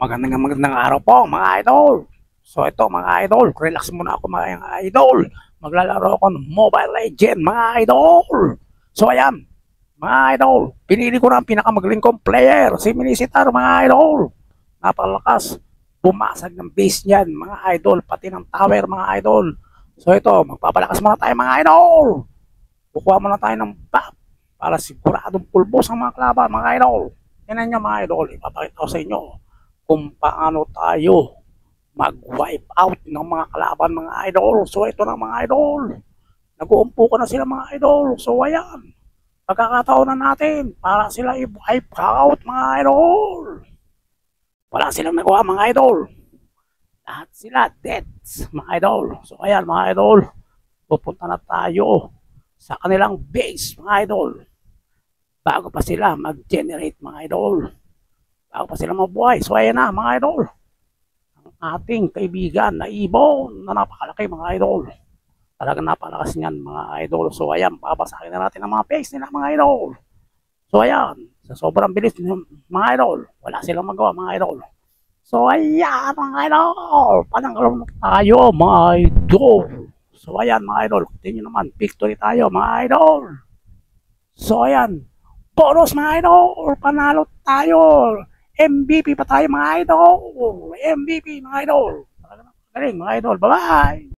Magandang araw po mga idol. So ito mga idol, relax muna ako mga idol. Maglalaro ako ng Mobile Legends mga idol. So ayan, mga idol, pinili ko na ang pinakamagaling kong player, si Minisitar mga idol. Napakalakas, bumasag ng base niyan mga idol, pati ng tower mga idol. So ito, magpapalakas muna tayo mga idol. Kukuha muna tayo ng buff para siguradong pulbos ang mga kalaban mga idol. Tingnan nyo mga idol, ipapakita ko sa inyo kung paano tayo mag-wipe out ng mga kalaban mga idol. So ito na mga idol, nag-uumpo ko na sila mga idol. So ayan, pagkakataon na natin para sila i-wipe out mga idol. Wala silang nagawa mga idol, lahat sila deads mga idol. So ayan mga idol, pupunta na tayo sa kanilang base mga idol bago pa sila mag-generate mga idol, bago pa sila mabuhay. So ayan na mga idol, ang ating kaibigan na ibon na napakalaki mga idol. Talagang napakalakas niyan mga idol. So ayan, babasahin na natin ang mga face nila mga idol. So ayan, sa sobrang bilis mga idol, wala silang magawa mga idol. So ayan mga idol, pananggalong tayo mga idol. So ayan mga idol, continue naman, victory tayo mga idol. So ayan, bonus mga idol, panalo tayo. MVP pa tayo mga idol. MVP mga idol. Talagang galing mga idol. Bye-bye.